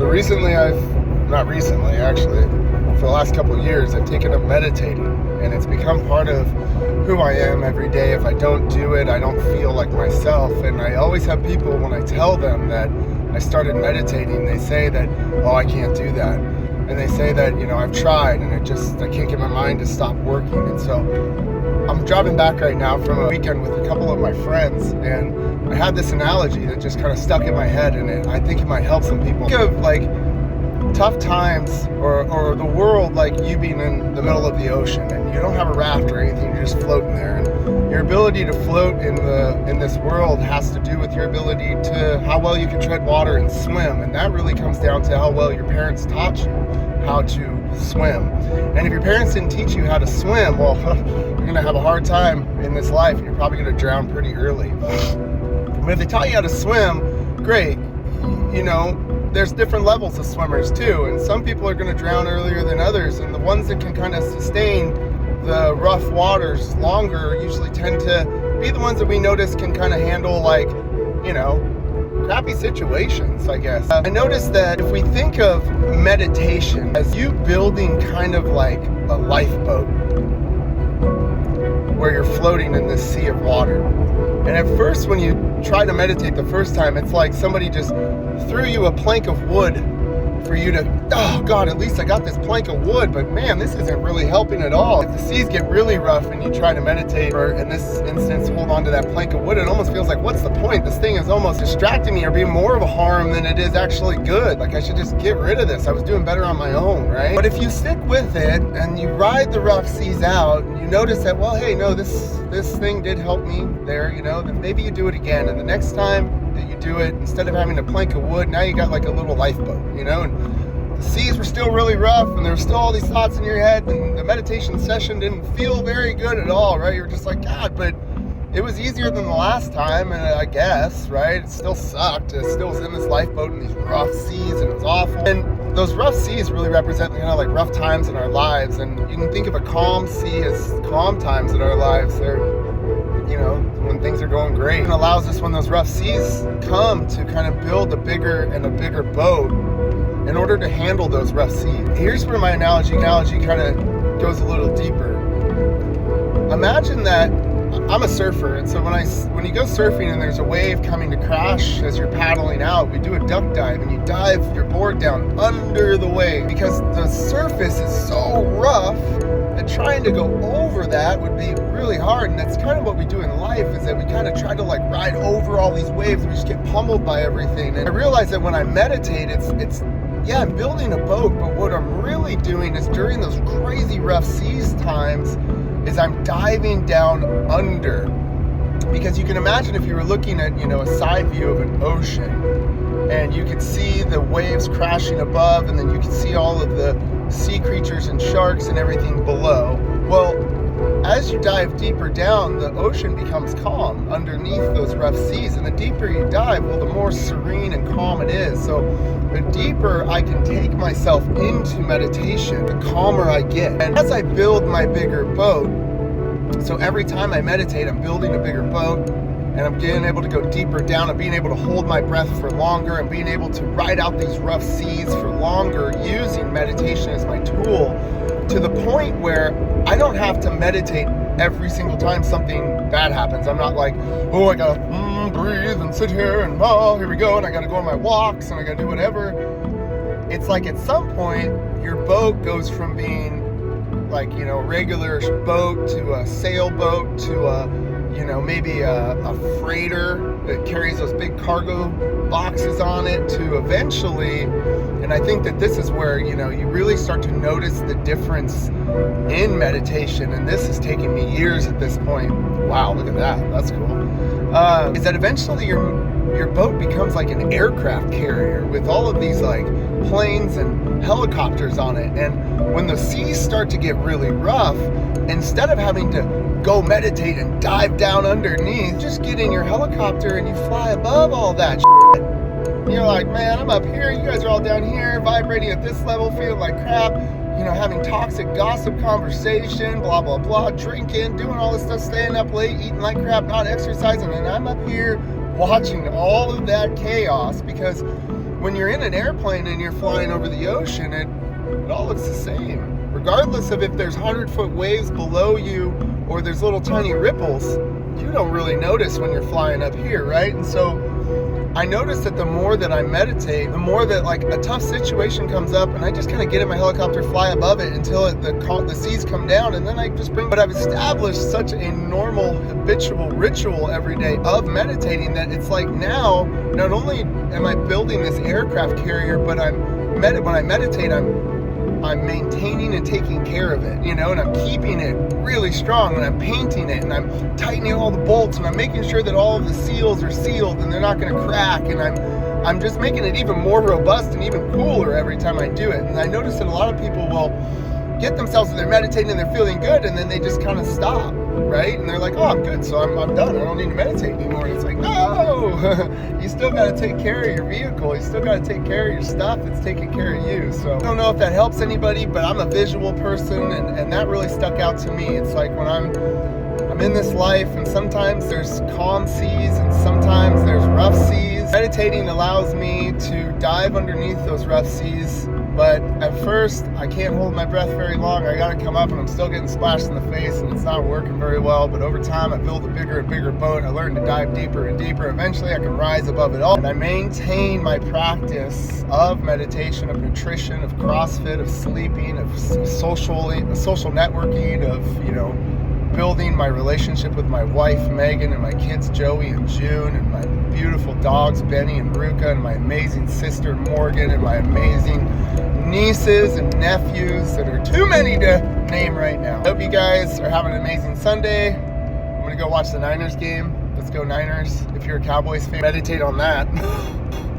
So not recently actually, for the last couple of years, I've taken up meditating, and it's become part of who I am every day. If I don't do it, I don't feel like myself. And I always have people, when I tell them that I started meditating, they say that, oh, I can't do that. And they say that, I've tried and I can't get my mind to stop working. And so I'm driving back right now from a weekend with a couple of my friends, and I had this analogy that just kind of stuck in my head, and I think it might help some people. Think of like tough times or the world like you being in the middle of the ocean, and you don't have a raft or anything, you're just floating there. And your ability to float in this world has to do with your ability to how well you can tread water and swim, and that really comes down to how well your parents taught you how to swim. And if your parents didn't teach you how to swim, well, you're gonna have a hard time in this life, and you're probably gonna drown pretty early. But if they taught you how to swim, great. There's different levels of swimmers too, and some people are going to drown earlier than others, and the ones that can kind of sustain the rough waters longer usually tend to be the ones that we notice can kind of handle crappy situations, I guess. I noticed that if we think of meditation as you building kind of like a lifeboat where you're floating in this sea of water. And at first, when you try to meditate the first time, it's like somebody just threw you a plank of wood for you to, oh God, at least I got this plank of wood, but man, this isn't really helping at all. If the seas get really rough and you try to meditate, or in this instance, hold on to that plank of wood, it almost feels like, what's the point? This thing is almost distracting me or being more of a harm than it is actually good. Like I should just get rid of this. I was doing better on my own, right? But if you stick with it and you ride the rough seas out, and you notice that, well, hey, no, this thing did help me there, then maybe you do it again. And the next time that you do it, instead of having a plank of wood, now you got like a little lifeboat, and the seas were still really rough, and there were still all these thoughts in your head, and the meditation session didn't feel very good at all, right? You were just like, God, but it was easier than the last time, and I guess, right? It still sucked. It still was in this lifeboat in these rough seas, and it was awful. And those rough seas really represent like rough times in our lives, and you can think of a calm sea as calm times in our lives. They're when things are going great. It allows us, when those rough seas come, to kind of build a bigger boat in order to handle those rough seas. Here's where my analogy kind of goes a little deeper. Imagine that I'm a surfer, and so when you go surfing and there's a wave coming to crash as you're paddling out, we do a duck dive, and you dive your board down under the wave because the surface is so rough that trying to go over that would be really hard. And that's kind of what we do in life, is that we kind of try to like ride over all these waves. We just get pummeled by everything. And I realize that when I meditate, I'm building a boat, but what I'm really doing is during those crazy rough seas times is I'm diving down under. Because you can imagine if you were looking at, a side view of an ocean, and you could see the waves crashing above, and then you could see all of the sea creatures and sharks and everything below. Well, as you dive deeper down, the ocean becomes calm underneath those rough seas, and the deeper you dive, well, the more serene and calm it is. So the deeper I can take myself into meditation, the calmer I get. And as I build my bigger boat, so every time I meditate, I'm building a bigger boat, and I'm getting able to go deeper down, and being able to hold my breath for longer, and being able to ride out these rough seas for longer, using meditation as my tool, to the point where I don't have to meditate every single time something bad happens. I'm not like, oh, I gotta breathe and sit here and here we go, and I gotta go on my walks and I gotta do whatever. It's like at some point your boat goes from being like, a regular boat to a sailboat to maybe a freighter that carries those big cargo boxes on it, to eventually, and I think that this is where, you really start to notice the difference in meditation, and this has taken me years at this point. Wow, look at that. That's cool. Is that eventually your boat becomes like an aircraft carrier with all of these like planes and helicopters on it. And when the seas start to get really rough, instead of having to go meditate and dive down underneath, just get in your helicopter and you fly above all that shit. You're like, man, I'm up here, you guys are all down here, vibrating at this level, feeling like crap, having toxic gossip conversation, blah, blah, blah, drinking, doing all this stuff, staying up late, eating like crap, not exercising, and I'm up here watching all of that chaos, because when you're in an airplane and you're flying over the ocean, it all looks the same. Regardless of if there's 100-foot waves below you or there's little tiny ripples, you don't really notice when you're flying up here, right? And so I noticed that the more that I meditate, the more that like a tough situation comes up and I just kind of get in my helicopter, fly above it until the seas come down, and then I just bring, but I've established such a normal, habitual ritual every day of meditating that it's like now, not only am I building this aircraft carrier, but when I meditate, I'm maintaining and taking care of it, you know, and I'm keeping it really strong, and I'm painting it, and I'm tightening all the bolts, and I'm making sure that all of the seals are sealed and they're not going to crack, and I'm just making it even more robust and even cooler every time I do it. And I notice that a lot of people will get themselves, and they're meditating and they're feeling good, and then they just kind of stop, right? And they're like, oh, I'm good, so I'm done. I don't need to meditate anymore. And it's like, no, you still got to take care of your vehicle. You still got to take care of your stuff. It's taking care of you. So I don't know if that helps anybody, but I'm a visual person, and that really stuck out to me. It's like when I'm in this life, and sometimes there's calm seas and sometimes there's rough seas. Meditating allows me to dive underneath those rough seas, but at first I can't hold my breath very long. I gotta come up, and I'm still getting splashed in the face, and it's not working very well. But over time I build a bigger and bigger boat. I learn to dive deeper and deeper. Eventually I can rise above it all, and I maintain my practice of meditation, of nutrition, of CrossFit, of sleeping, of social networking, of, you know, building my relationship with my wife Megan, and my kids Joey and June, and my beautiful dogs Benny and Ruka, and my amazing sister Morgan, and my amazing nieces and nephews that are too many to name right now. Hope you guys are having an amazing Sunday. I'm gonna go watch the Niners game. Let's go Niners. If you're a Cowboys fan, meditate on that.